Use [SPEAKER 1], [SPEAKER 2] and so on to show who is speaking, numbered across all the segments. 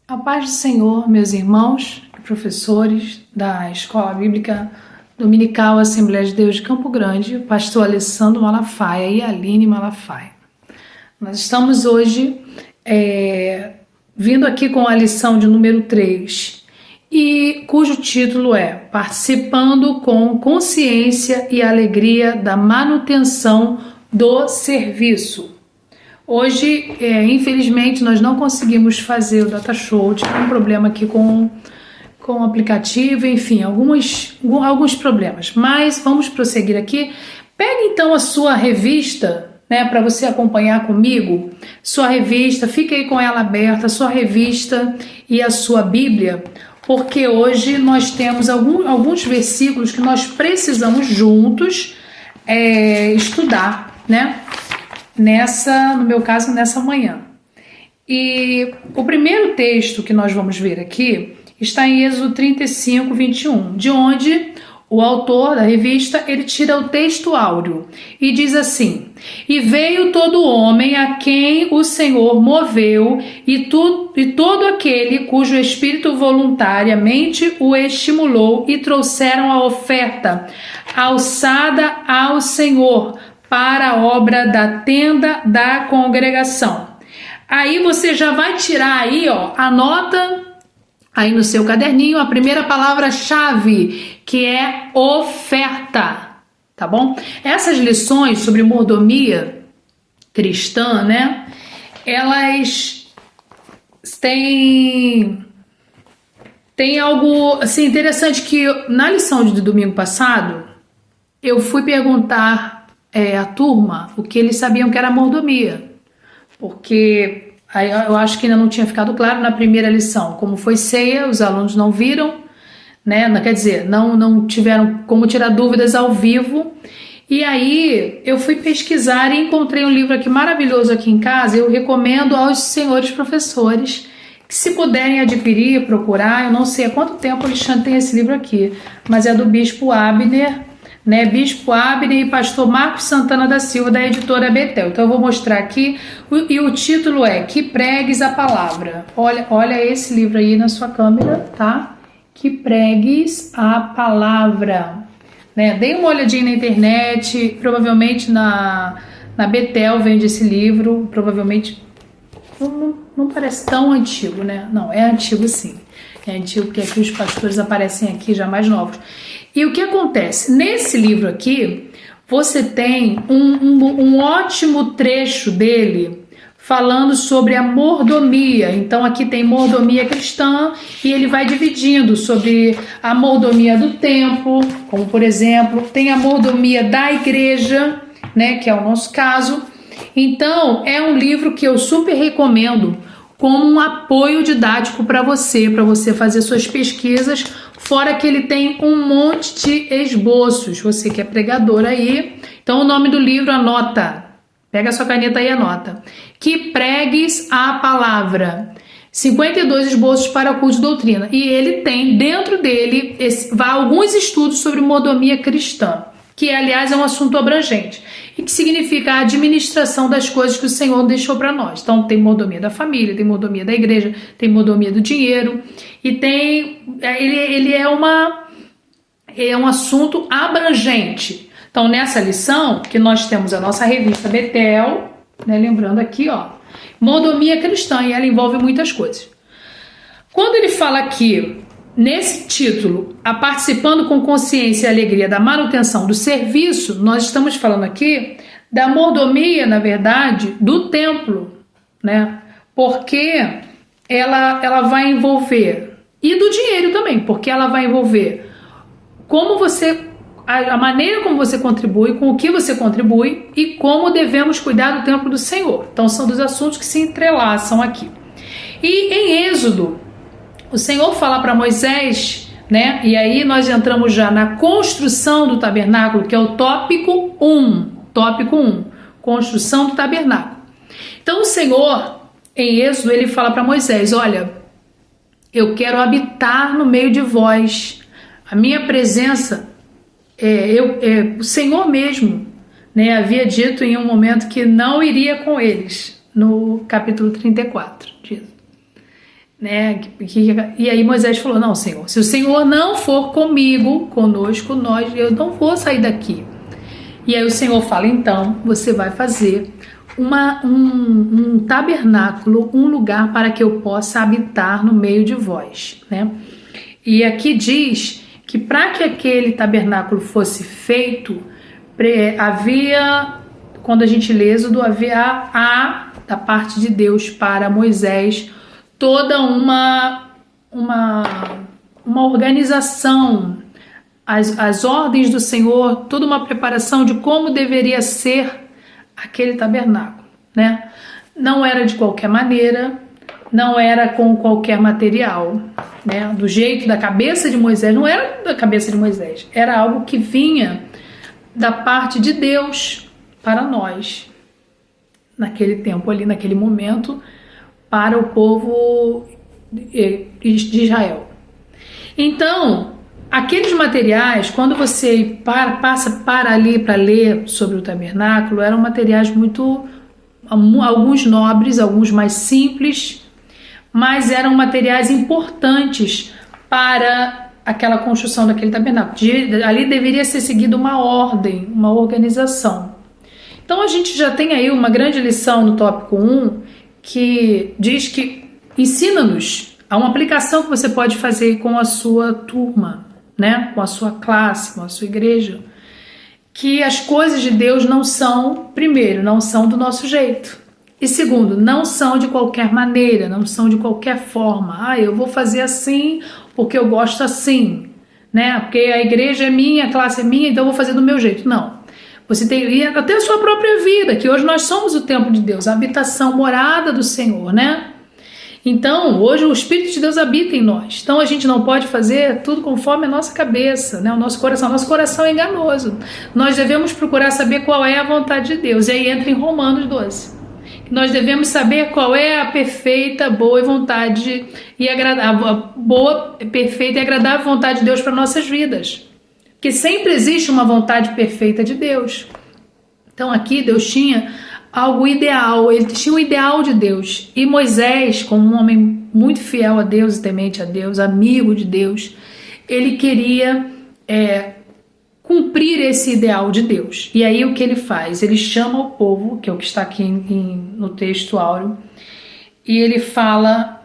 [SPEAKER 1] A paz do Senhor, meus irmãos e professores da Escola Bíblica Dominical Assembleia de Deus de Campo Grande, pastor Alessandro Malafaia e Aline Malafaia. Nós estamos hoje vindo aqui com a lição de número 3, e cujo título é Participando com Consciência e Alegria da Manutenção do Serviço. Hoje, infelizmente, nós não conseguimos fazer o Data Show, tive um problema aqui com o aplicativo, enfim, alguns problemas, mas vamos prosseguir aqui. Pegue então a sua revista, para você acompanhar comigo, sua revista, fique aí com ela aberta, sua revista e a sua Bíblia, porque hoje nós temos alguns versículos que nós precisamos juntos estudar, no meu caso, nessa manhã. E o primeiro texto que nós vamos ver aqui está em Êxodo 35, 21, de onde o autor da revista, ele tira o texto áureo e diz assim: E veio todo homem a quem o Senhor moveu e todo aquele cujo espírito voluntariamente o estimulou, e trouxeram a oferta alçada ao Senhor para a obra da tenda da congregação. Aí você já vai tirar aí, anota aí no seu caderninho a primeira palavra-chave, que é oferta, tá bom? Essas lições sobre mordomia cristã, elas têm algo assim interessante, que na lição de domingo passado eu fui perguntar à turma o que eles sabiam que era mordomia, porque eu acho que ainda não tinha ficado claro na primeira lição. Como foi ceia, os alunos não viram, quer dizer, não tiveram como tirar dúvidas ao vivo. E aí eu fui pesquisar e encontrei um livro aqui maravilhoso aqui em casa. Eu recomendo aos senhores professores que, se puderem adquirir, procurar. Eu não sei há quanto tempo o Alexandre tem esse livro aqui, mas é do Bispo Abner, Bispo Abner e Pastor Marcos Santana da Silva, da editora Betel. Então eu vou mostrar aqui, e o título é Que Pregues a Palavra. Olha esse livro aí na sua câmera, tá? Que Pregues a Palavra. Dei uma olhadinha na internet, provavelmente na Betel vende esse livro, provavelmente não parece tão antigo, Não, é antigo sim. É antigo porque aqui os pastores aparecem aqui já mais novos. E o que acontece? Nesse livro aqui, você tem um ótimo trecho dele falando sobre a mordomia. Então aqui tem mordomia cristã, e ele vai dividindo sobre a mordomia do templo, como por exemplo, tem a mordomia da igreja, que é o nosso caso. Então é um livro que eu super recomendo como um apoio didático para você fazer suas pesquisas, fora que ele tem um monte de esboços. Você que é pregador aí, então o nome do livro, anota, pega a sua caneta e anota: Que Pregues a Palavra, 52 esboços para o culto de doutrina. E ele tem dentro dele alguns estudos sobre mordomia cristã, que aliás é um assunto abrangente, e que significa a administração das coisas que o Senhor deixou para nós. Então tem mordomia da família, tem mordomia da igreja, tem mordomia do dinheiro, e ele é um assunto abrangente. Então nessa lição que nós temos a nossa revista Betel, lembrando aqui, mordomia cristã, e ela envolve muitas coisas. Quando ele fala aqui nesse título, a participando com consciência e alegria da manutenção do serviço, nós estamos falando aqui da mordomia, na verdade, do templo, porque ela vai envolver, e do dinheiro também, porque ela vai envolver a maneira como você contribui, com o que você contribui, e como devemos cuidar do templo do Senhor. Então são dos assuntos que se entrelaçam aqui. E em Êxodo, o Senhor fala para Moisés, e aí nós entramos já na construção do tabernáculo, que é o tópico 1, construção do tabernáculo. Então o Senhor, em Êxodo, ele fala para Moisés: olha, eu quero habitar no meio de vós, a minha presença, o Senhor mesmo, havia dito em um momento que não iria com eles, no capítulo 34 diz. né? E aí Moisés falou: não, Senhor, se o Senhor não for conosco, eu não vou sair daqui. E aí o Senhor fala: então você vai fazer um tabernáculo, um lugar para que eu possa habitar no meio de vós, né? E aqui diz que para que aquele tabernáculo fosse feito, havia, quando a gente lê Êxodo, havia da parte de Deus para Moisés toda uma organização, as ordens do Senhor, toda uma preparação de como deveria ser aquele tabernáculo, né? Não era de qualquer maneira, não era com qualquer material, né? Do jeito da cabeça de Moisés, não era da cabeça de Moisés, era algo que vinha da parte de Deus para nós, naquele tempo ali, naquele momento, para o povo de Israel. Então, aqueles materiais, quando você passa para ali para ler sobre o tabernáculo, eram materiais alguns nobres, alguns mais simples, mas eram materiais importantes para aquela construção daquele tabernáculo. Ali deveria ser seguida uma ordem, uma organização. Então a gente já tem aí uma grande lição no tópico 1, que diz que ensina-nos a uma aplicação que você pode fazer com a sua turma, né? Com a sua classe, com a sua igreja, que as coisas de Deus não são, primeiro, não são do nosso jeito, e segundo, não são de qualquer maneira, não são de qualquer forma. Eu vou fazer assim porque eu gosto assim, né? Porque a igreja é minha, a classe é minha, então eu vou fazer do meu jeito. Não. Você tem até a sua própria vida, que hoje nós somos o templo de Deus, a habitação, morada do Senhor, né? Então, hoje o Espírito de Deus habita em nós. Então, a gente não pode fazer tudo conforme a nossa cabeça, né? O nosso coração. Nosso coração é enganoso. Nós devemos procurar saber qual é a vontade de Deus. E aí entra em Romanos 12. Nós devemos saber qual é a perfeita, boa vontade e agradável, a boa, perfeita e agradável vontade de Deus para nossas vidas. Porque sempre existe uma vontade perfeita de Deus. Então aqui Deus tinha algo ideal, ele tinha o ideal de Deus. E Moisés, como um homem muito fiel a Deus e temente a Deus, amigo de Deus, ele queria cumprir esse ideal de Deus. E aí o que ele faz? Ele chama o povo, que é o que está aqui no texto áureo, e ele fala...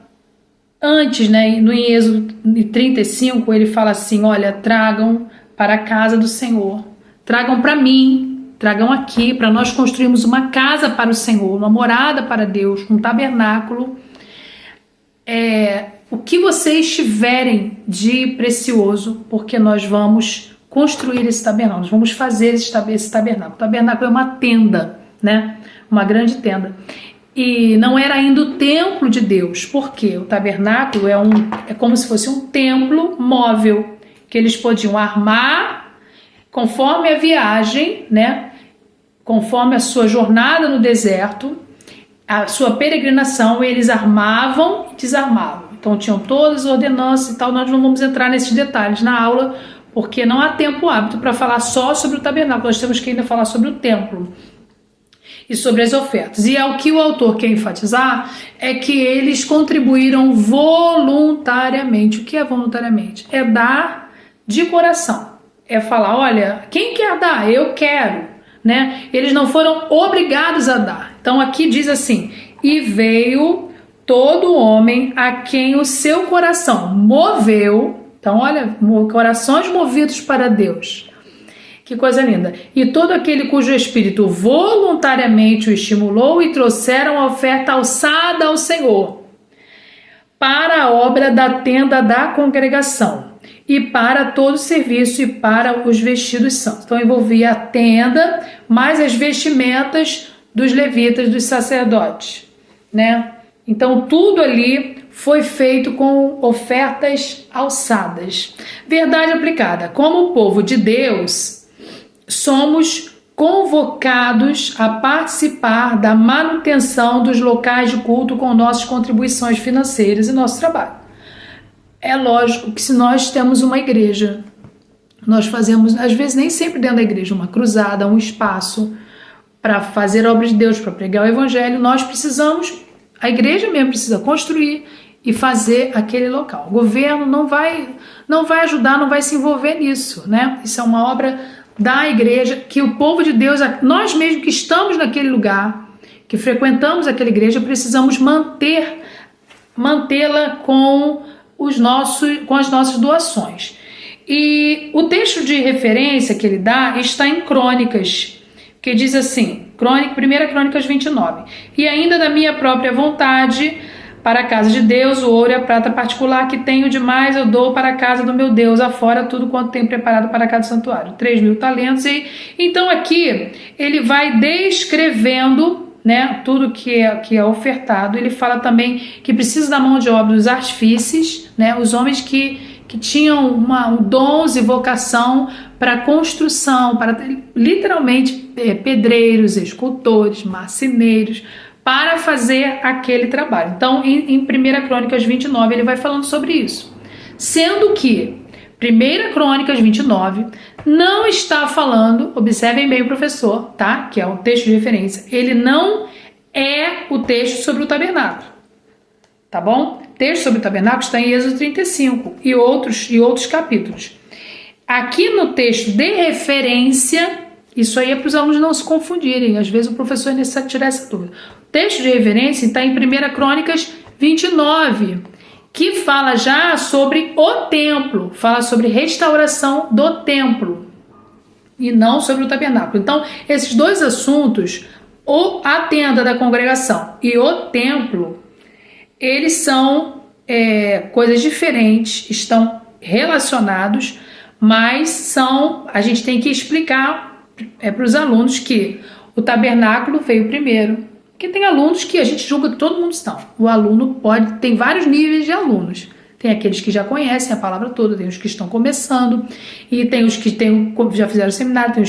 [SPEAKER 1] Antes, né, no Êxodo 35, ele fala assim: olha, tragam para a casa do Senhor, tragam para mim, tragam aqui, para nós construirmos uma casa para o Senhor, uma morada para Deus, um tabernáculo. O que vocês tiverem de precioso, porque nós vamos construir esse tabernáculo, nós vamos fazer esse tabernáculo. O tabernáculo é uma tenda, né, uma grande tenda. E não era ainda o templo de Deus, porque o tabernáculo é como se fosse um templo móvel, que eles podiam armar conforme a viagem, né? Conforme a sua jornada no deserto, a sua peregrinação, eles armavam e desarmavam. Então tinham todas as ordenanças e tal. Nós não vamos entrar nesses detalhes na aula, porque não há tempo hábito para falar só sobre o tabernáculo. Nós temos que ainda falar sobre o templo e sobre as ofertas. E o que o autor quer enfatizar é que eles contribuíram voluntariamente. O que é voluntariamente? É dar de coração. É falar: olha, quem quer dar? Eu quero, né? Eles não foram obrigados a dar. Então aqui diz assim: e veio todo homem a quem o seu coração moveu. Então olha, corações movidos para Deus. Que coisa linda. E todo aquele cujo espírito voluntariamente o estimulou e trouxeram a oferta alçada ao Senhor para a obra da tenda da congregação e para todo o serviço e para os vestidos santos. Então envolvia a tenda mais as vestimentas dos levitas, dos sacerdotes, né? Então tudo ali foi feito com ofertas alçadas. Verdade aplicada. Como o povo de Deus, somos convocados a participar da manutenção dos locais de culto com nossas contribuições financeiras e nosso trabalho. É lógico que se nós temos uma igreja, nós fazemos, às vezes nem sempre dentro da igreja, uma cruzada, um espaço para fazer obras de Deus, para pregar o evangelho, nós precisamos, a igreja mesmo precisa construir e fazer aquele local. O governo não vai ajudar, não vai se envolver nisso, né? Isso é uma obra da igreja, que o povo de Deus, nós mesmos que estamos naquele lugar, que frequentamos aquela igreja, precisamos mantê-la com as nossas doações. E o texto de referência que ele dá está em Crônicas, que diz assim, 1 Crônicas 29, e ainda da minha própria vontade, para a casa de Deus, o ouro e a prata particular que tenho demais, eu dou para a casa do meu Deus, afora tudo quanto tenho preparado para cada santuário, 3.000 talentos. E então aqui ele vai descrevendo, né, tudo que é ofertado. Ele fala também que precisa da mão de obra dos artífices, né, os homens que tinham dons e vocação para construção, para literalmente pedreiros, escultores, marceneiros, para fazer aquele trabalho. Então, em 1 Crônicas 29, ele vai falando sobre isso. Sendo que 1 Crônicas 29 não está falando, observem bem o professor, tá? Que é o texto de referência, ele não é o texto sobre o tabernáculo, tá bom? O texto sobre o tabernáculo está em Êxodo 35 e outros capítulos. Aqui no texto de referência, isso aí é para os alunos não se confundirem, às vezes o professor é necessário tirar essa dúvida. O texto de referência está em 1 Crônicas 29, que fala já sobre o templo, fala sobre restauração do templo e não sobre o tabernáculo. Então, esses dois assuntos, a tenda da congregação e o templo, eles são coisas diferentes, estão relacionados, mas a gente tem que explicar para os alunos que o tabernáculo veio primeiro. Porque tem alunos que a gente julga que todo mundo está. O aluno tem vários níveis de alunos. Tem aqueles que já conhecem a palavra toda, tem os que estão começando, e tem os que já fizeram seminário, tem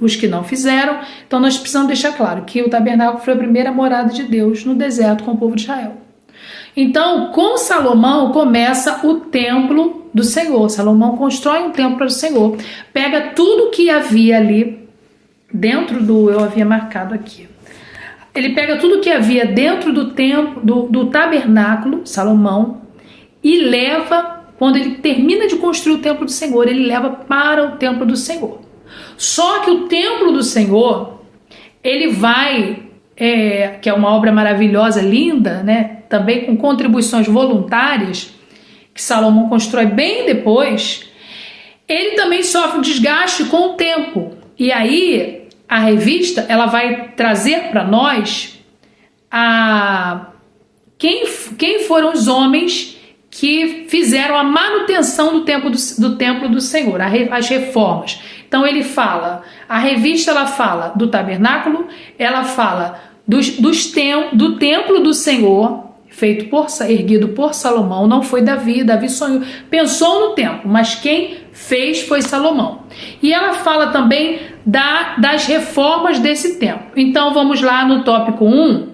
[SPEAKER 1] os que não fizeram. Então nós precisamos deixar claro que o tabernáculo foi a primeira morada de Deus no deserto com o povo de Israel. Então, com Salomão começa o templo do Senhor. Salomão constrói um templo para o Senhor. Pega tudo que havia ali dentro eu havia marcado aqui. Ele pega tudo que havia dentro do templo, do tabernáculo, Salomão, e leva, quando ele termina de construir o templo do Senhor, ele leva para o templo do Senhor. Só que o templo do Senhor, ele vai, que é uma obra maravilhosa, linda, né? Também com contribuições voluntárias, que Salomão constrói bem depois, ele também sofre um desgaste com o tempo. E aí, a revista ela vai trazer para nós quem foram os homens que fizeram a manutenção do templo do Senhor, as reformas. Então ele fala, a revista ela fala do tabernáculo, ela fala do templo do Senhor, erguido por Salomão. Não foi Davi sonhou, pensou no templo, mas quem fez foi Salomão. E ela fala também das reformas desse templo. Então vamos lá no tópico 1.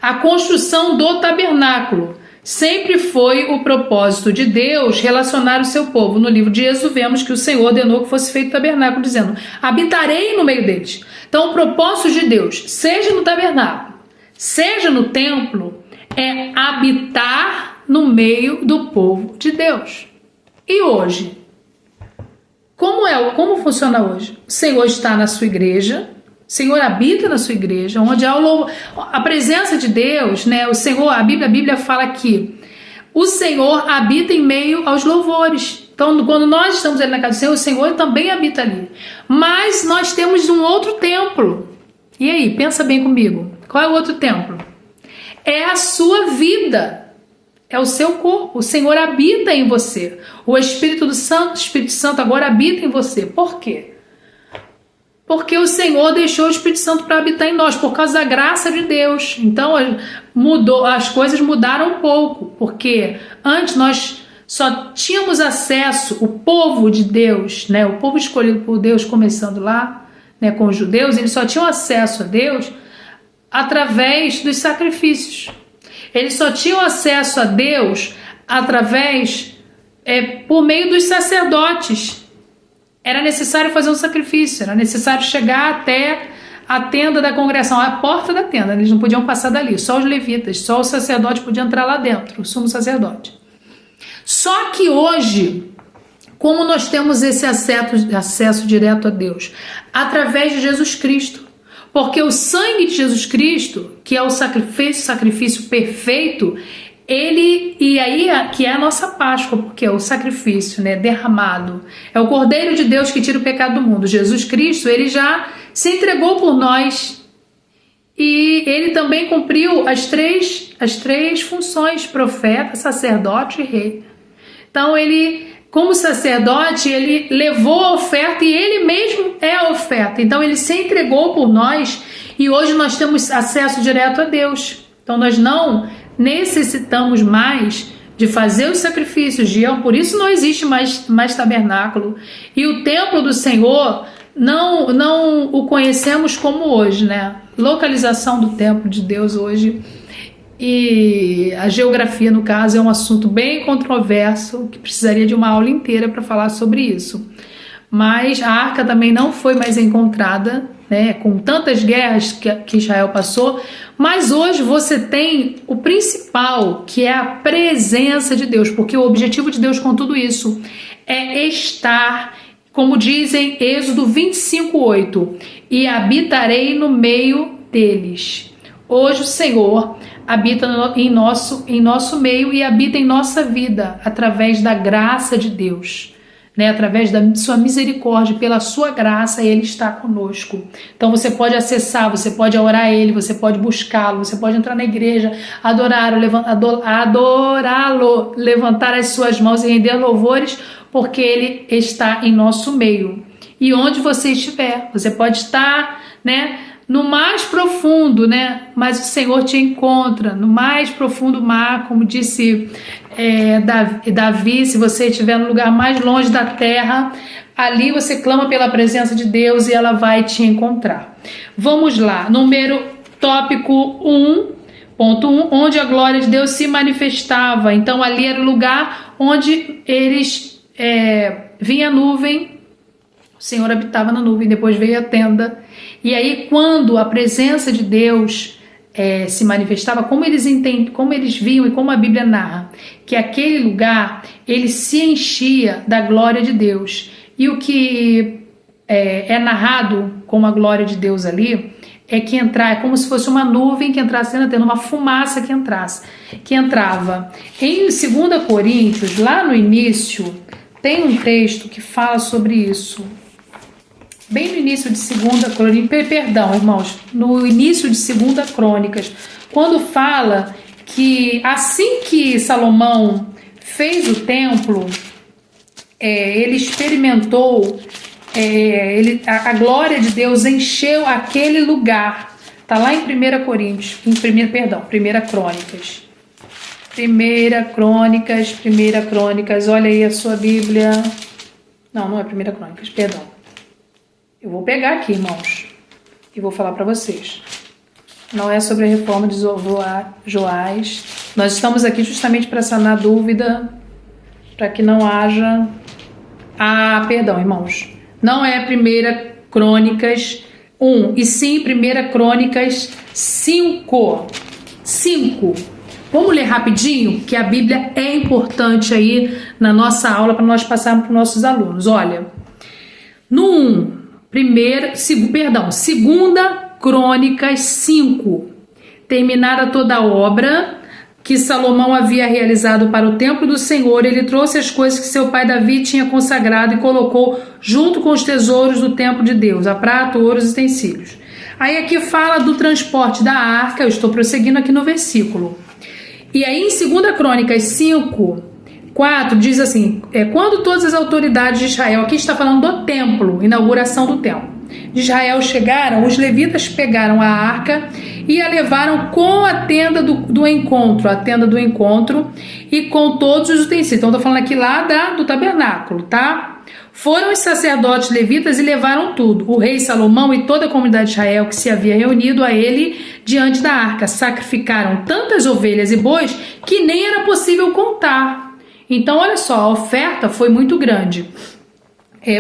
[SPEAKER 1] A construção do tabernáculo sempre foi o propósito de Deus relacionar o seu povo. No livro de Êxodo vemos que o Senhor ordenou que fosse feito o tabernáculo, dizendo: habitarei no meio deles. Então o propósito de Deus, seja no tabernáculo, seja no templo, é habitar no meio do povo de Deus. E hoje? Como funciona hoje? O Senhor está na sua igreja, o Senhor habita na sua igreja, onde há a presença de Deus, né? O Senhor, a Bíblia fala que o Senhor habita em meio aos louvores. Então, quando nós estamos ali na casa do Senhor, o Senhor também habita ali. Mas nós temos um outro templo. E aí, pensa bem comigo. Qual é o outro templo? É a sua vida. É o seu corpo. O Senhor habita em você. O Espírito Santo agora habita em você. Por quê? Porque o Senhor deixou o Espírito Santo para habitar em nós, por causa da graça de Deus. Então, as coisas mudaram um pouco, porque antes nós só tínhamos acesso, o povo de Deus, né, o povo escolhido por Deus, começando lá, né, com os judeus, eles só tinham acesso a Deus através dos sacrifícios. Eles só tinham acesso a Deus por meio dos sacerdotes. Era necessário fazer um sacrifício, era necessário chegar até a tenda da congregação, a porta da tenda, eles não podiam passar dali, só os levitas, só o sacerdote podia entrar lá dentro, o sumo sacerdote. Só que hoje, como nós temos esse acesso direto a Deus? Através de Jesus Cristo. Porque o sangue de Jesus Cristo, que é o sacrifício perfeito, que é a nossa Páscoa, porque é o sacrifício, né, derramado. É o Cordeiro de Deus que tira o pecado do mundo. Jesus Cristo, ele já se entregou por nós e ele também cumpriu as três funções: profeta, sacerdote e rei. Então ele, como sacerdote, ele levou a oferta e ele mesmo é a oferta. Então ele se entregou por nós e hoje nós temos acesso direto a Deus. Então nós não necessitamos mais de fazer os sacrifícios de Yom, por isso não existe mais tabernáculo. E o templo do Senhor não o conhecemos como hoje, né? Localização do templo de Deus hoje e a geografia, no caso, é um assunto bem controverso, que precisaria de uma aula inteira para falar sobre isso. Mas a arca também não foi mais encontrada, né, com tantas guerras que Israel passou, mas hoje você tem o principal, que é a presença de Deus, porque o objetivo de Deus com tudo isso é estar, como dizem Êxodo 25:8, e habitarei no meio deles. Hoje o Senhor habita em nosso meio e habita em nossa vida através da graça de Deus, né? Através da sua misericórdia, pela sua graça, ele está conosco. Então você pode acessar, você pode orar a ele, você pode buscá-lo, você pode entrar na igreja, adorá-lo, levantar as suas mãos e render louvores, porque ele está em nosso meio. E onde você estiver, você pode estar, né, no mais profundo, né? Mas o Senhor te encontra no mais profundo mar, como disse Davi, se você estiver no lugar mais longe da terra, ali você clama pela presença de Deus e ela vai te encontrar. Vamos lá, tópico 1.1, onde a glória de Deus se manifestava. Então ali era o lugar onde vinha a nuvem, o Senhor habitava na nuvem, depois veio a tenda. E aí, quando a presença de Deus se manifestava, como eles viam e como a Bíblia narra, que aquele lugar ele se enchia da glória de Deus. E o que é narrado com a glória de Deus ali é como se fosse uma nuvem que entrasse dentro, uma fumaça que entrava. Em 2 Coríntios, lá no início, tem um texto que fala sobre isso. Bem no início de 2 Crônicas, perdão, irmãos, no início de 2 Crônicas, quando fala que assim que Salomão fez o templo, ele experimentou, a glória de Deus encheu aquele lugar. Está lá em 1 Crônicas. 1 Crônicas, olha aí a sua Bíblia. Não é 1 Crônicas, perdão. Eu vou pegar aqui, irmãos, e vou falar para vocês. Não é sobre a reforma de Joás. Nós estamos aqui justamente para sanar dúvida, para que não haja... perdão, irmãos. Não é 1 Crônicas 1, e sim 1 Crônicas 5. Vamos ler rapidinho, que a Bíblia é importante aí na nossa aula para nós passarmos para os nossos alunos. Olha, no 2 Crônicas 5, terminada toda a obra que Salomão havia realizado para o templo do Senhor, ele trouxe as coisas que seu pai Davi tinha consagrado e colocou junto com os tesouros do templo de Deus, a prata, ouro, os utensílios. Aí aqui fala do transporte da arca, eu estou prosseguindo aqui no versículo. E aí em 2 Crônicas 5, 4 diz assim, quando todas as autoridades de Israel, aqui está falando do templo, inauguração do templo de Israel chegaram, os levitas pegaram a arca e a levaram com a tenda do encontro e com todos os utensílios. Então estou falando aqui lá do tabernáculo, tá? Foram os sacerdotes levitas e levaram tudo. O rei Salomão e toda a comunidade de Israel que se havia reunido a ele diante da arca sacrificaram tantas ovelhas e bois que nem era possível contar. Então, olha só, a oferta foi muito grande.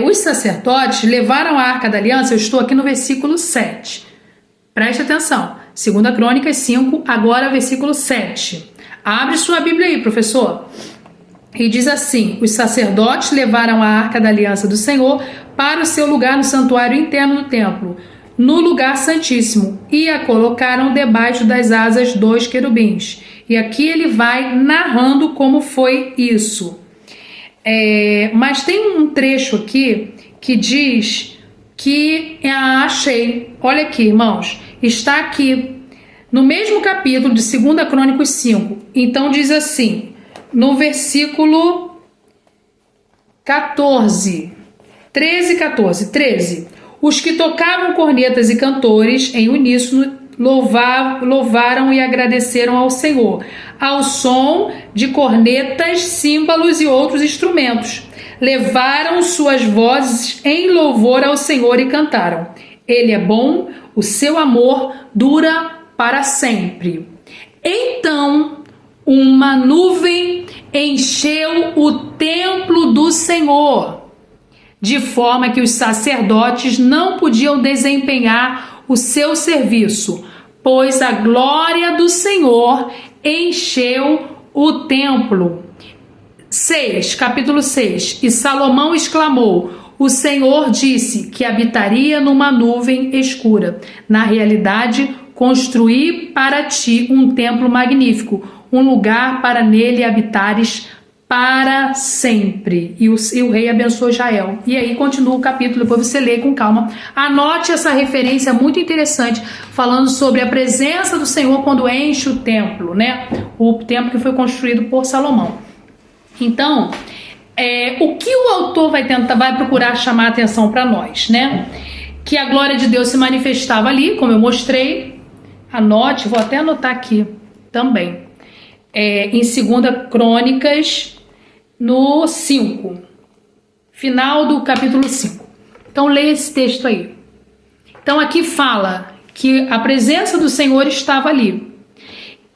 [SPEAKER 1] Os sacerdotes levaram a arca da aliança, eu estou aqui no versículo 7, Preste atenção. 2 Crônicas 5, agora versículo 7. Abre sua Bíblia aí, professor. E diz assim: os sacerdotes levaram a arca da aliança do Senhor para o seu lugar no santuário interno do templo, no lugar santíssimo, e a colocaram debaixo das asas dos querubins. E aqui ele vai narrando como foi isso. Mas tem um trecho aqui que diz que achei, olha aqui, irmãos, está aqui no mesmo capítulo de 2 Crônicas 5. Então diz assim, no versículo 13, os que tocavam cornetas e cantores em uníssono louvaram e agradeceram ao Senhor, ao som de cornetas, símbolos e outros instrumentos. Levaram suas vozes em louvor ao Senhor e cantaram: Ele é bom, o seu amor dura para sempre. Então, uma nuvem encheu o templo do Senhor, de forma que os sacerdotes não podiam desempenhar o seu serviço, pois a glória do Senhor encheu o templo. Capítulo 6. E Salomão exclamou: o Senhor disse que habitaria numa nuvem escura. Na realidade, construí para ti um templo magnífico, um lugar para nele habitares para sempre. E o rei abençoou Israel. E aí continua o capítulo, depois você lê com calma. Anote essa referência muito interessante, falando sobre a presença do Senhor quando enche o templo, né? O templo que foi construído por Salomão. Então, o que o autor vai procurar chamar a atenção para nós, né? Que a glória de Deus se manifestava ali, como eu mostrei. Anote, vou até anotar aqui também. Em 2 Crônicas, no 5, final do capítulo 5. Então, leia esse texto aí. Então, aqui fala que a presença do Senhor estava ali.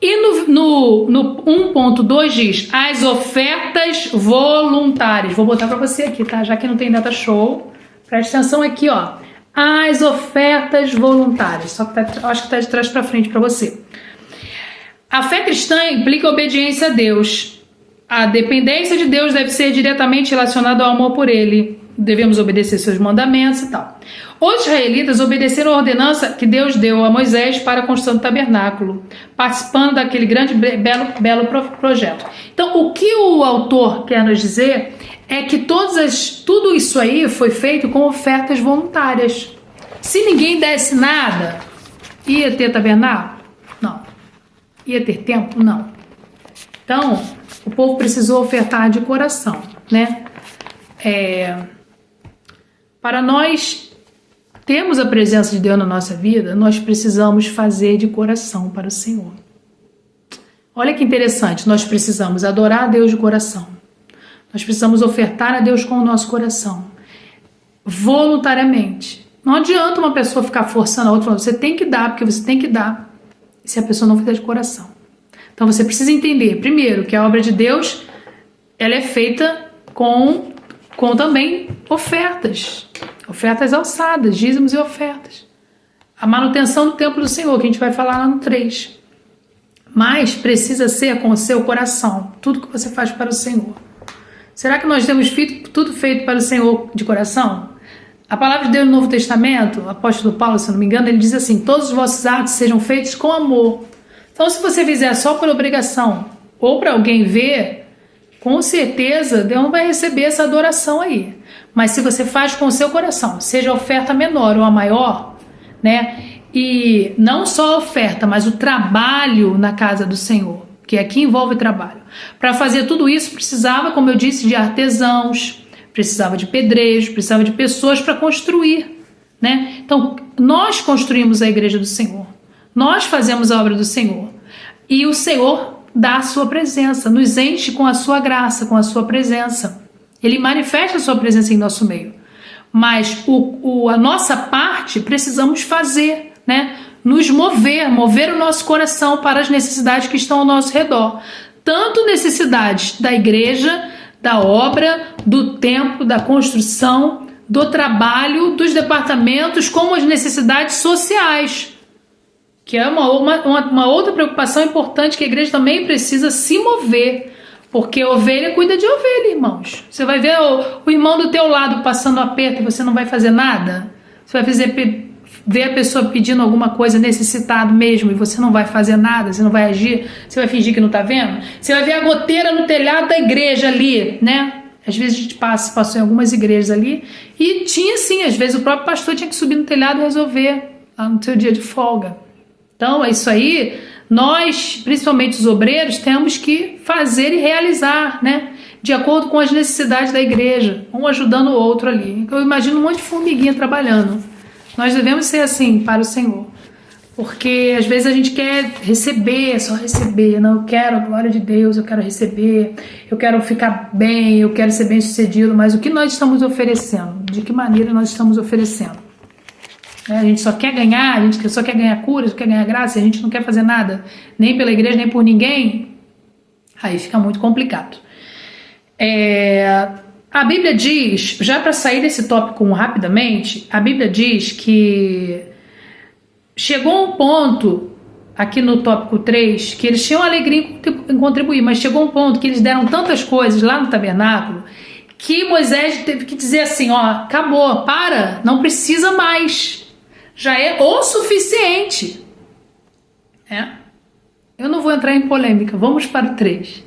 [SPEAKER 1] E no 1.2 diz: as ofertas voluntárias. Vou botar para você aqui, tá? Já que não tem data show. Presta atenção aqui, ó. As ofertas voluntárias. Só que acho que tá de trás para frente para você. A fé cristã implica obediência a Deus. A dependência de Deus deve ser diretamente relacionada ao amor por Ele. Devemos obedecer seus mandamentos e tal. Os israelitas obedeceram a ordenança que Deus deu a Moisés para a construção do tabernáculo, participando daquele grande, belo projeto. Então, o que o autor quer nos dizer é que tudo isso aí foi feito com ofertas voluntárias. Se ninguém desse nada, ia ter tabernáculo? Não. Ia ter templo? Não. Então, o povo precisou ofertar de coração, né? Para nós termos a presença de Deus na nossa vida, nós precisamos fazer de coração para o Senhor. Olha que interessante, nós precisamos adorar a Deus de coração. Nós precisamos ofertar a Deus com o nosso coração, voluntariamente. Não adianta uma pessoa ficar forçando a outra, falando, você tem que dar, porque você tem que dar, se a pessoa não fizer de coração. Então você precisa entender, primeiro, que a obra de Deus, ela é feita com também ofertas alçadas, dízimos e ofertas. A manutenção do templo do Senhor, que a gente vai falar lá no 3. Mas precisa ser com o seu coração, tudo que você faz para o Senhor. Será que nós temos tudo feito para o Senhor de coração? A palavra de Deus no Novo Testamento, o apóstolo Paulo, se não me engano, ele diz assim: todos os vossos atos sejam feitos com amor. Então, se você fizer só por obrigação ou para alguém ver, com certeza Deus não vai receber essa adoração aí. Mas se você faz com o seu coração, seja a oferta menor ou a maior, né? E não só a oferta, mas o trabalho na casa do Senhor, que aqui envolve trabalho. Para fazer tudo isso precisava, como eu disse, de artesãos, precisava de pedreiros, precisava de pessoas para construir, né? Então, nós construímos a igreja do Senhor. Nós fazemos a obra do Senhor. E o Senhor dá a sua presença, nos enche com a sua graça, com a sua presença. Ele manifesta a sua presença em nosso meio. Mas a nossa parte precisamos fazer, né? Nos mover o nosso coração para as necessidades que estão ao nosso redor. Tanto necessidades da igreja, da obra, do templo, da construção, do trabalho, dos departamentos, como as necessidades sociais. que é uma outra preocupação importante que a igreja também precisa se mover, porque ovelha cuida de ovelha, irmãos. Você vai ver o irmão do teu lado passando aperto e você não vai fazer nada? Você vai ver a pessoa pedindo alguma coisa, necessitado mesmo, e você não vai fazer nada, você não vai agir, você vai fingir que não tá vendo? Você vai ver a goteira no telhado da igreja ali, né? Às vezes a gente passou em algumas igrejas ali e tinha sim, às vezes o próprio pastor tinha que subir no telhado e resolver lá no seu dia de folga. Então é isso aí, nós, principalmente os obreiros, temos que fazer e realizar, né? De acordo com as necessidades da igreja, um ajudando o outro ali. Eu imagino um monte de formiguinha trabalhando. Nós devemos ser assim para o Senhor. Porque às vezes a gente quer receber, só receber. Não, eu quero a glória de Deus, eu quero receber, eu quero ficar bem, eu quero ser bem sucedido. Mas o que nós estamos oferecendo? De que maneira nós estamos oferecendo? A gente só quer ganhar, a gente só quer ganhar cura, só quer ganhar graça, a gente não quer fazer nada, nem pela igreja, nem por ninguém. Aí fica muito complicado. A Bíblia diz, já para sair desse tópico rapidamente, a Bíblia diz que chegou um ponto, aqui no tópico 3, que eles tinham alegria em contribuir, mas chegou um ponto que eles deram tantas coisas lá no tabernáculo, que Moisés teve que dizer assim, ó, acabou, para, não precisa mais, já é o suficiente. Eu não vou entrar em polêmica, vamos para o 3.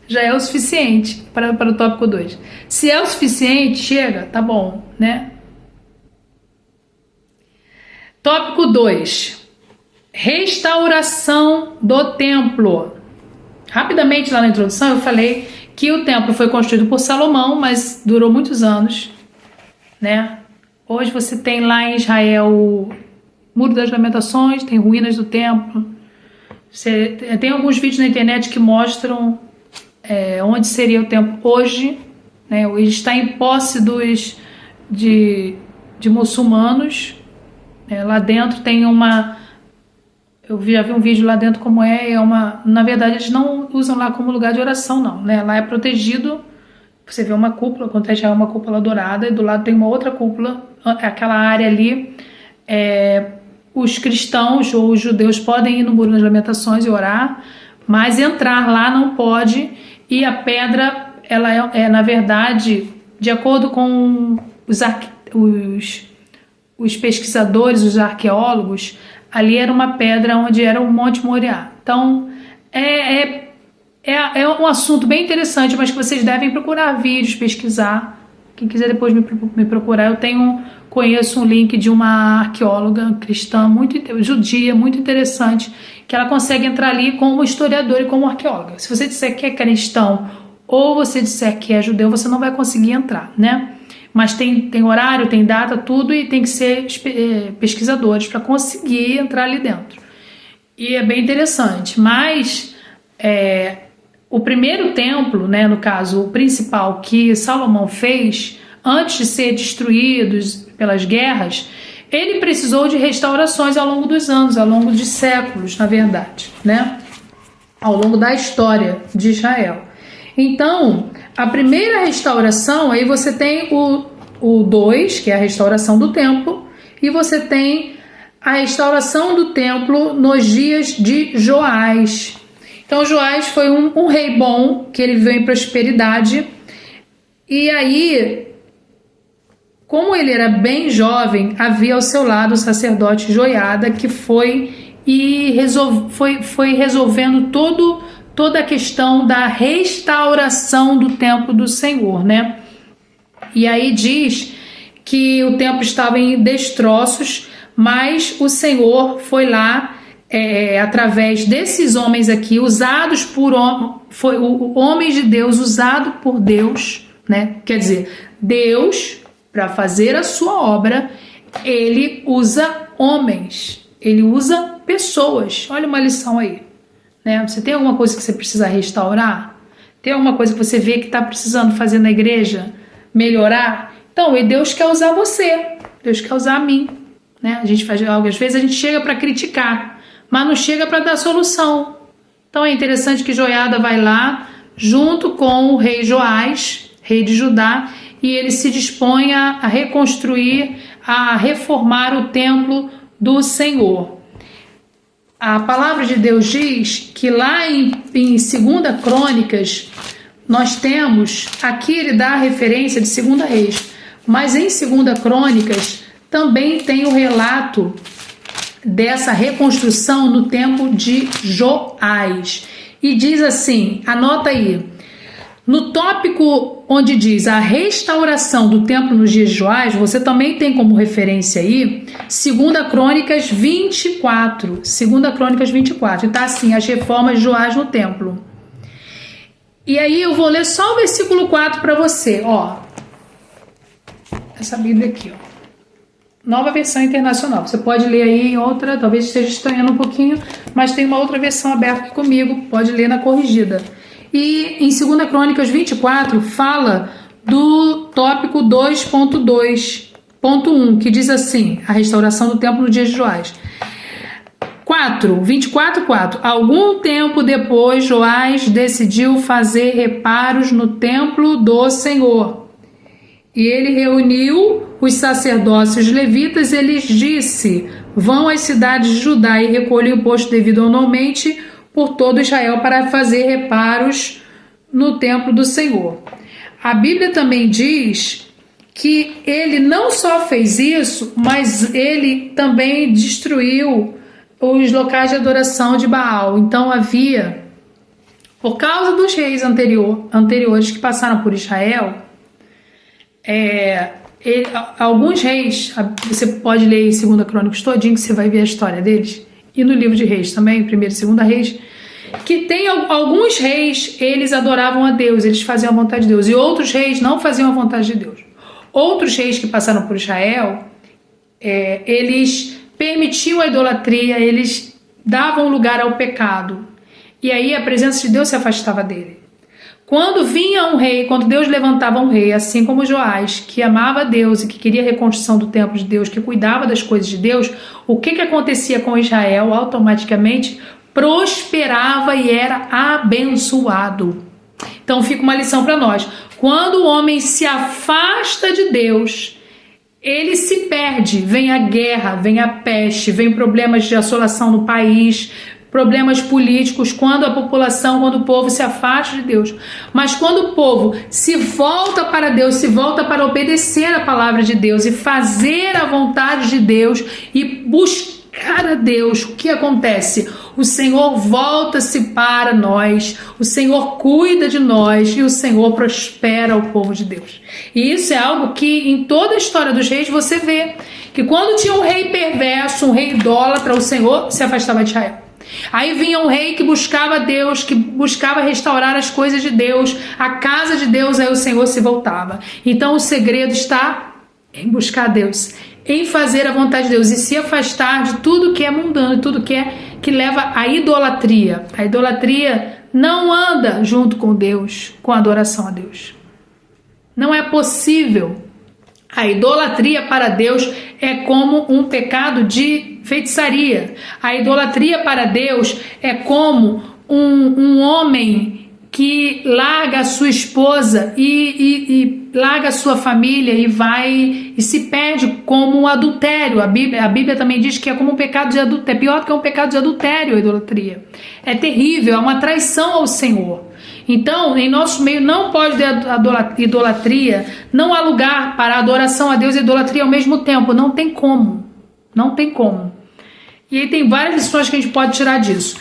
[SPEAKER 1] Já é o suficiente para o tópico 2. Se é o suficiente, chega, tá bom, né? Tópico 2. Restauração do templo. Rapidamente lá na introdução eu falei que o templo foi construído por Salomão, mas durou muitos anos, né? Hoje você tem lá em Israel o Muro das Lamentações, tem ruínas do templo. Você tem alguns vídeos na internet que mostram onde seria o templo hoje, né? Ele está em posse de muçulmanos. Lá dentro tem eu já vi um vídeo lá dentro como na verdade eles não usam lá como lugar de oração não, né? Lá é protegido, você vê uma cúpula, acontece já uma cúpula dourada e do lado tem uma outra cúpula, aquela área ali, os cristãos ou os judeus podem ir no Muro das Lamentações e orar, mas entrar lá não pode, e a pedra, ela na verdade, de acordo com os pesquisadores, os arqueólogos, ali era uma pedra onde era o Monte Moriá. Então, é um assunto bem interessante, mas que vocês devem procurar vídeos, pesquisar. Quem quiser depois me procurar, eu conheço um link de uma arqueóloga cristã, judia, muito interessante, que ela consegue entrar ali como historiadora e como arqueóloga. Se você disser que é cristão ou você disser que é judeu, você não vai conseguir entrar, né? Mas tem horário, tem data, tudo, e tem que ser pesquisadores para conseguir entrar ali dentro. E é bem interessante. Mas o primeiro templo, né, no caso, o principal que Salomão fez, antes de ser destruído pelas guerras, ele precisou de restaurações ao longo dos anos, ao longo de séculos, na verdade, né? Ao longo da história de Israel. Então, a primeira restauração, aí você tem o 2, que é a restauração do templo, e você tem a restauração do templo nos dias de Joás. Então, Joás foi um rei bom, que ele viveu em prosperidade, e aí, como ele era bem jovem, havia ao seu lado o sacerdote Joiada, que foi resolvendo toda a questão da restauração do templo do Senhor, né? E aí diz que o templo estava em destroços, mas o Senhor foi lá, através desses homens aqui, usados por homens de Deus, usado por Deus, né? Quer dizer, Deus, para fazer a sua obra, ele usa homens, ele usa pessoas. Olha uma lição aí, né? Você tem alguma coisa que você precisa restaurar? Tem alguma coisa que você vê que está precisando fazer na igreja? Melhorar? Então, Deus quer usar você, Deus quer usar a mim, né? A gente faz algo, às vezes a gente chega para criticar, mas não chega para dar solução. Então é interessante que Joiada vai lá, junto com o rei Joás, rei de Judá, e ele se dispõe a reconstruir, a reformar o templo do Senhor. A palavra de Deus diz que lá em 2 Crônicas, nós temos, aqui ele dá a referência de 2 Reis, mas em 2 Crônicas também tem o relato dessa reconstrução no tempo de Joás. E diz assim, anota aí, no tópico onde diz a restauração do templo nos dias de Joás, você também tem como referência aí 2 Crônicas 24. 2 Crônicas 24. E tá assim, as reformas de Joás no templo. E aí eu vou ler só o versículo 4 para você, ó. Essa Bíblia aqui, ó. Nova versão internacional. Você pode ler aí em outra, talvez esteja estranhando um pouquinho, mas tem uma outra versão aberta aqui comigo, pode ler na corrigida. E em 2 Crônicas 24 fala do tópico 2.2.1, que diz assim, a restauração do templo no dia de Joás. 24:4. Algum tempo depois, Joás decidiu fazer reparos no templo do Senhor. E ele reuniu os sacerdotes e os levitas, e lhes disse: vão às cidades de Judá e recolhem o imposto devido anualmente por todo Israel para fazer reparos no templo do Senhor. A Bíblia também diz que ele não só fez isso, mas ele também destruiu os locais de adoração de Baal. Então havia, por causa dos reis anteriores que passaram por Israel, alguns reis, você pode ler em 2 Crônicas todinho que você vai ver a história deles, e no livro de Reis também, 1º e 2º Reis, que tem alguns reis, eles adoravam a Deus, eles faziam a vontade de Deus, e outros reis não faziam a vontade de Deus. Outros reis que passaram por Israel, eles permitiam a idolatria, eles davam lugar ao pecado, e aí a presença de Deus se afastava dele. Quando vinha um rei, quando Deus levantava um rei, assim como Joás, que amava a Deus e que queria a reconstrução do templo de Deus, que cuidava das coisas de Deus, o que acontecia com Israel? Automaticamente prosperava e era abençoado. Então fica uma lição para nós. Quando o homem se afasta de Deus, ele se perde. Vem a guerra, vem a peste, vem problemas de assolação no país, problemas políticos, quando o povo se afasta de Deus. Mas quando o povo se volta para Deus, se volta para obedecer a palavra de Deus e fazer a vontade de Deus e buscar a Deus, o que acontece? O Senhor volta-se para nós, o Senhor cuida de nós e o Senhor prospera o povo de Deus. E isso é algo que em toda a história dos reis você vê, que quando tinha um rei perverso, um rei idólatra, o Senhor se afastava de Israel. Aí vinha um rei que buscava Deus, que buscava restaurar as coisas de Deus, a casa de Deus, aí o Senhor se voltava. Então o segredo está em buscar Deus, em fazer a vontade de Deus e se afastar de tudo que é mundano, tudo que leva à idolatria. A idolatria não anda junto com Deus, com a adoração a Deus. Não é possível. A idolatria para Deus é como um pecado de feitiçaria. A idolatria para Deus é como um homem que larga a sua esposa e larga a sua família e vai e se perde como um adultério. A Bíblia também diz que é como um pecado de adultério. É pior do que um pecado de adultério a idolatria. É terrível, é uma traição ao Senhor. Então, em nosso meio não pode ter idolatria, não há lugar para adoração a Deus e idolatria ao mesmo tempo. Não tem como. Não tem como. E aí tem várias lições que a gente pode tirar disso.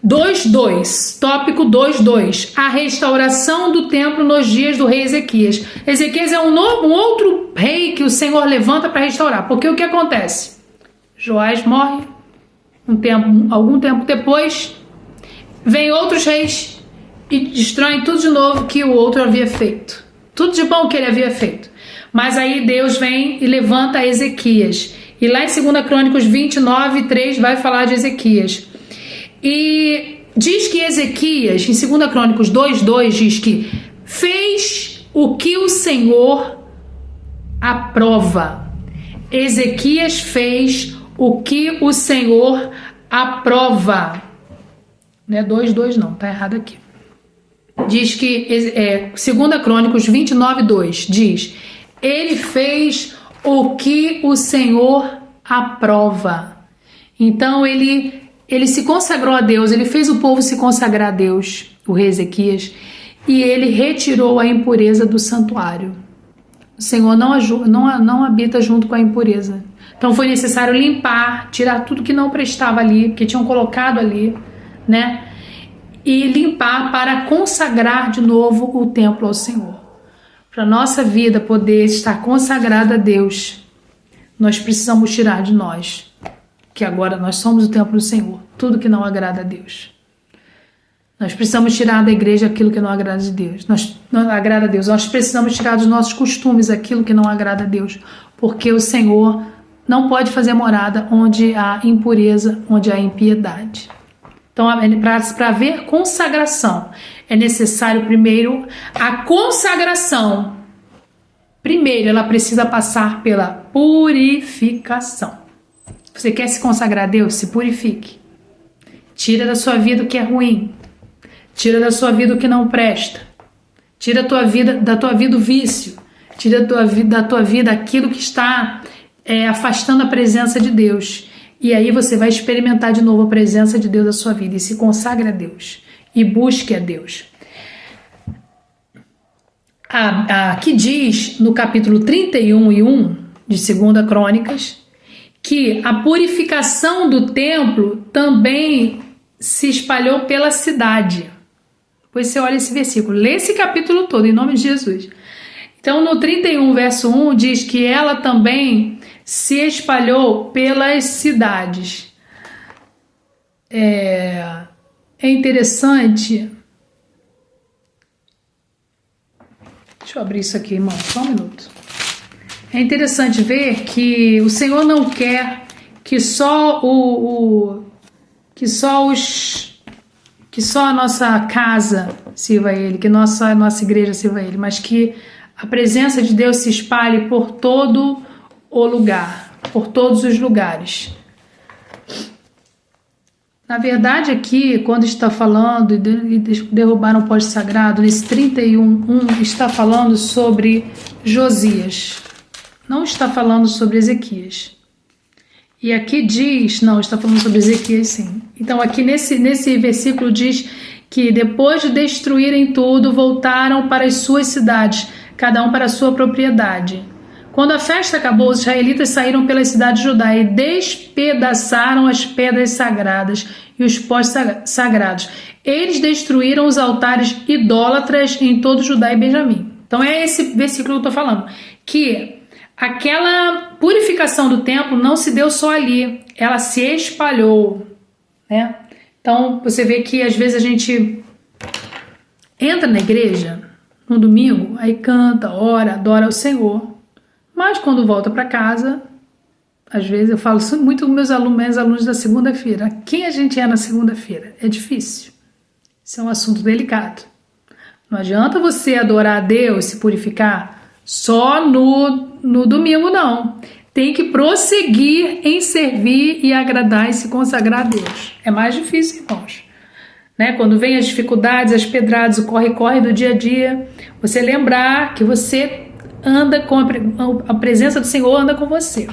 [SPEAKER 1] 2.2, tópico 2.2, a restauração do templo nos dias do rei Ezequias. Ezequias é um outro rei que o Senhor levanta para restaurar. Porque o que acontece? Joás morre, algum tempo depois, vem outros reis e destroem tudo de novo que o outro havia feito. Tudo de bom que ele havia feito. Mas aí Deus vem e levanta Ezequias. E lá em 2 Crônicas 29:3 vai falar de Ezequias. E diz que Ezequias, em 2 Crônicas 2:2, diz que fez o que o Senhor aprova. Ezequias fez o que o Senhor aprova. Não é 2:2 não, tá errado aqui. Diz que 2 Crônicas 29:2 diz: ele fez o que o Senhor aprova. Então ele ele se consagrou a Deus, ele fez o povo se consagrar a Deus, o rei Ezequias, e ele retirou a impureza do santuário. O Senhor não habita junto com a impureza. Então foi necessário limpar, tirar tudo que não prestava ali, que tinham colocado ali, né? E limpar para consagrar de novo o templo ao Senhor. Para a nossa vida poder estar consagrada a Deus, nós precisamos tirar de nós, que agora nós somos o templo do Senhor, tudo que não agrada a Deus. Nós precisamos tirar da igreja aquilo que não agrada a Deus. Não agrada a Deus. Nós precisamos tirar dos nossos costumes aquilo que não agrada a Deus, porque o Senhor não pode fazer morada onde há impureza, onde há impiedade. Então, para haver consagração, é necessário primeiro a consagração. Primeiro, ela precisa passar pela purificação. Você quer se consagrar a Deus? Se purifique. Tira da sua vida o que é ruim. Tira da sua vida o que não presta. Tira da tua vida o vício. Tira da tua vida aquilo que está afastando a presença de Deus. E aí você vai experimentar de novo a presença de Deus na sua vida. E se consagre a Deus. E busque a Deus. Aqui diz no capítulo 31:1 de 2 Crônicas que a purificação do templo também se espalhou pela cidade. Depois você olha esse versículo, lê esse capítulo todo, em nome de Jesus. Então no 31, verso 1, diz que ela também se espalhou pelas cidades. É interessante. Deixa eu abrir isso aqui, irmão, só um minuto. É interessante ver que o Senhor não quer que só a nossa casa sirva a Ele, que a nossa igreja sirva a Ele, mas que a presença de Deus se espalhe por todo o lugar, por todos os lugares. Na verdade, aqui, quando está falando e derrubaram o poste sagrado, nesse 31:1, está falando sobre Josias. Não está falando sobre Ezequias. E aqui diz, não, está falando sobre Ezequias sim. Então aqui nesse versículo diz que depois de destruírem tudo, voltaram para as suas cidades, cada um para a sua propriedade. Quando a festa acabou, os israelitas saíram pela cidade de Judá e despedaçaram as pedras sagradas e os postes sagrados. Eles destruíram os altares idólatras em todo Judá e Benjamim. Então é esse versículo que eu estou falando, que aquela purificação do templo não se deu só ali, ela se espalhou, né? Então você vê que às vezes a gente entra na igreja no domingo, aí canta, ora, adora o Senhor, mas quando volta para casa, às vezes eu falo muito com meus alunos da segunda-feira, quem a gente é na segunda-feira? É difícil, isso é um assunto delicado. Não adianta você adorar a Deus, se purificar só no domingo, não. Tem que prosseguir em servir e agradar e se consagrar a Deus. É mais difícil, irmãos. Né? Quando vem as dificuldades, as pedradas, o corre-corre do dia a dia, você lembrar que você anda com a presença do Senhor, anda com você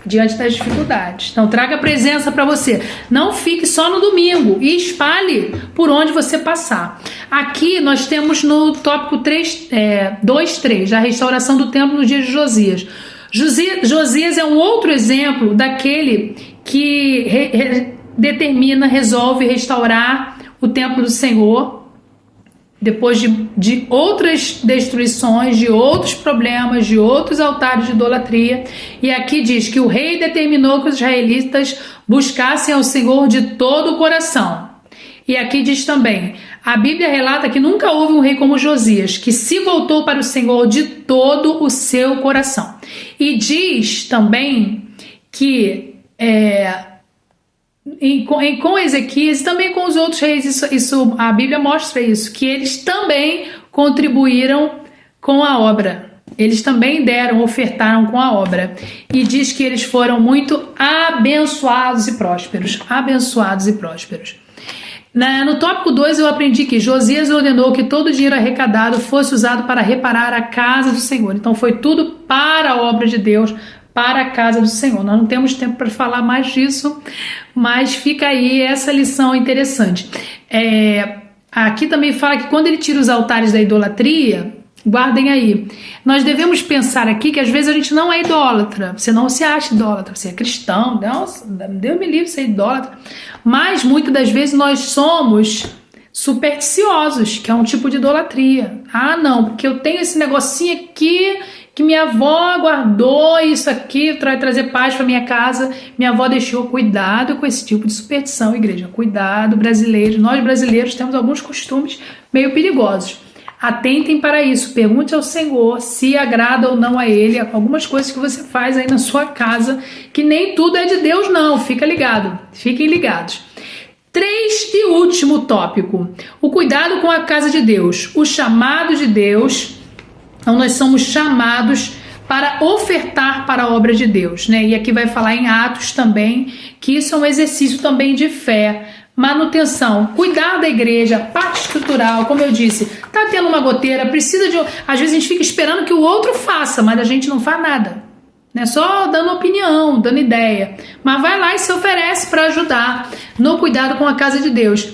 [SPEAKER 1] diante das dificuldades. Então traga a presença para você. Não fique só no domingo e espalhe por onde você passar. Aqui nós temos no tópico 2:3, a restauração do templo no dia de Josias. Josias é um outro exemplo daquele que resolve restaurar o templo do Senhor depois de outras destruições, de outros problemas, de outros altares de idolatria. E aqui diz que o rei determinou que os israelitas buscassem ao Senhor de todo o coração. E aqui diz também, a Bíblia relata que nunca houve um rei como Josias, que se voltou para o Senhor de todo o seu coração. E diz também que com Ezequias e também com os outros reis, a Bíblia mostra isso, que eles também contribuíram com a obra. Eles também ofertaram com a obra. E diz que eles foram muito abençoados e prósperos. Abençoados e prósperos. No tópico 2 eu aprendi que Josias ordenou que todo o dinheiro arrecadado fosse usado para reparar a casa do Senhor. Então foi tudo para a obra de Deus, para a casa do Senhor. Nós não temos tempo para falar mais disso, mas fica aí essa lição interessante. Aqui também fala que quando ele tira os altares da idolatria, guardem aí, nós devemos pensar aqui que às vezes a gente não é idólatra, você não se acha idólatra, você é cristão, Deus me livre, você é idólatra, mas muitas das vezes nós somos supersticiosos, que é um tipo de idolatria. Ah, não, porque eu tenho esse negocinho aqui que minha avó guardou, isso aqui vai trazer paz para minha casa. Minha avó deixou. Cuidado com esse tipo de superstição, igreja. Cuidado, brasileiros. Nós brasileiros temos alguns costumes meio perigosos. Atentem para isso. Pergunte ao Senhor se agrada ou não a Ele algumas coisas que você faz aí na sua casa, que nem tudo é de Deus, não. Fica ligado. Fiquem ligados. 3 e último tópico. O cuidado com a casa de Deus. O chamado de Deus. Então nós somos chamados para ofertar para a obra de Deus, né? E aqui vai falar em Atos também, que isso é um exercício também de fé, manutenção, cuidar da igreja, parte estrutural, como eu disse, tá tendo uma goteira, precisa de... Às vezes a gente fica esperando que o outro faça, mas a gente não faz nada, né? Só dando opinião, dando ideia, mas vai lá e se oferece para ajudar no cuidado com a casa de Deus.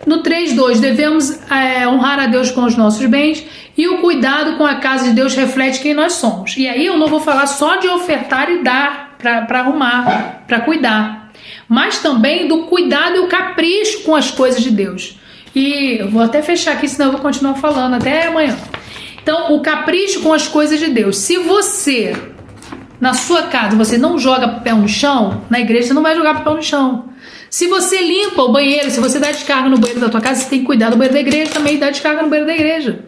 [SPEAKER 1] No 3.2, devemos honrar a Deus com os nossos bens, e o cuidado com a casa de Deus reflete quem nós somos. E aí eu não vou falar só de ofertar e dar para arrumar, para cuidar, mas também do cuidado e o capricho com as coisas de Deus. E eu vou até fechar aqui, senão eu vou continuar falando até amanhã. Então, o capricho com as coisas de Deus. Se você, na sua casa, você não joga papel no chão, na igreja você não vai jogar papel no chão. Se você limpa o banheiro, se você dá descarga no banheiro da tua casa, você tem que cuidar do banheiro da igreja também, dá descarga no banheiro da igreja.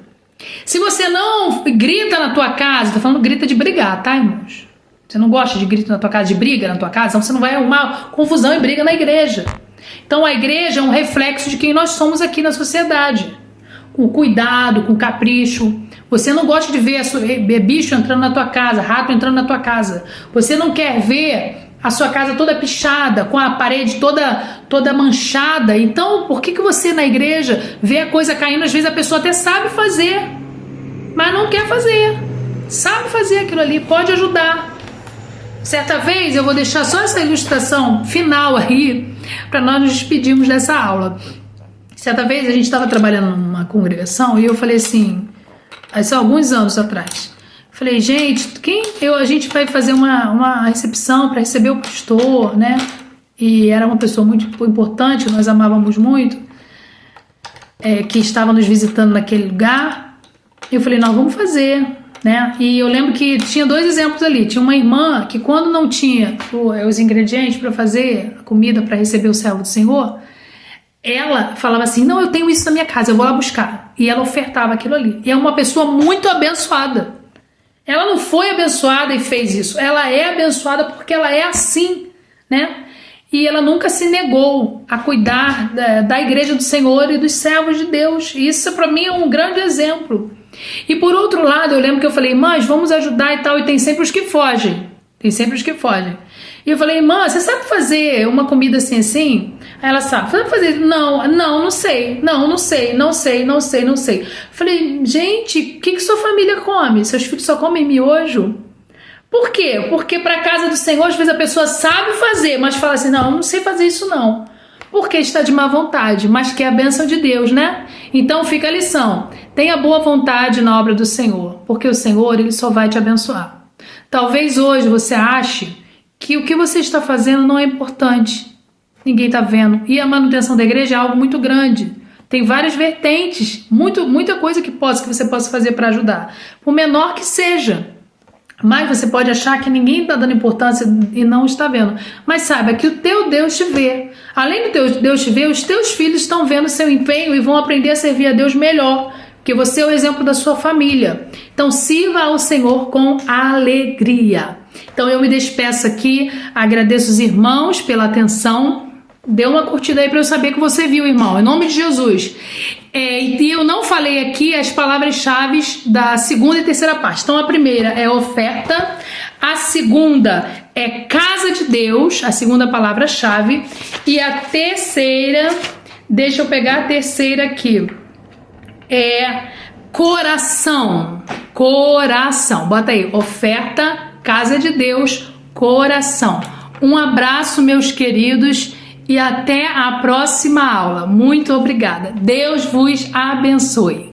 [SPEAKER 1] Se você não grita na tua casa, tô falando grita de brigar, tá, irmãos? Você não gosta de grito na tua casa, de briga na tua casa, então você não vai arrumar confusão e briga na igreja. Então a igreja é um reflexo de quem nós somos aqui na sociedade. Com cuidado, com capricho. Você não gosta de ver bicho entrando na tua casa, rato entrando na tua casa. Você não quer ver a sua casa toda pichada, com a parede toda manchada. Então, por que você na igreja vê a coisa caindo? Às vezes a pessoa até sabe fazer, mas não quer fazer. Sabe fazer aquilo ali, pode ajudar. Certa vez, eu vou deixar só essa ilustração final aí, para nós nos despedirmos dessa aula. Certa vez, a gente estava trabalhando numa congregação e eu falei assim, há alguns anos atrás, falei, gente, a gente vai fazer uma recepção para receber o pastor, né? E era uma pessoa muito importante, nós amávamos muito, que estava nos visitando naquele lugar. Eu falei, nós vamos fazer, né? E eu lembro que tinha 2 exemplos ali. Tinha uma irmã que quando não tinha os ingredientes para fazer a comida para receber o servo do Senhor, ela falava assim, não, eu tenho isso na minha casa, eu vou lá buscar. E ela ofertava aquilo ali. E é uma pessoa muito abençoada. Ela não foi abençoada e fez isso. Ela é abençoada porque ela é assim, né? E ela nunca se negou a cuidar da igreja do Senhor e dos servos de Deus. E isso para mim é um grande exemplo. E por outro lado, eu lembro que eu falei, mas vamos ajudar e tal. E tem sempre os que fogem. Tem sempre os que fogem. E eu falei, irmã, você sabe fazer uma comida assim, assim? Aí ela sabe fazer? Não sei. Não sei. Falei, gente, o que sua família come? Seus filhos só comem miojo? Por quê? Porque para a casa do Senhor, às vezes a pessoa sabe fazer, mas fala assim, não, eu não sei fazer isso não. Porque está de má vontade, mas que é a bênção de Deus, né? Então fica a lição. Tenha boa vontade na obra do Senhor, porque o Senhor, Ele só vai te abençoar. Talvez hoje você ache que o que você está fazendo não é importante. Ninguém está vendo. E a manutenção da igreja é algo muito grande. Tem várias vertentes, muita coisa que você possa fazer para ajudar. Por menor que seja. Mas você pode achar que ninguém está dando importância e não está vendo. Mas saiba que o teu Deus te vê. Além do Deus te ver, os teus filhos estão vendo seu empenho e vão aprender a servir a Deus melhor. Porque você é o exemplo da sua família. Então sirva ao Senhor com alegria. Então eu me despeço aqui, agradeço os irmãos pela atenção. Dê uma curtida aí para eu saber que você viu, irmão, em nome de Jesus. E eu não falei aqui as palavras-chave da 2ª e 3ª parte. Então a primeira é oferta, a segunda é casa de Deus, a 2ª palavra-chave, e a terceira, deixa eu pegar a terceira aqui, é coração. Bota aí, oferta, casa de Deus, coração. Um abraço, meus queridos, e até a próxima aula. Muito obrigada. Deus vos abençoe.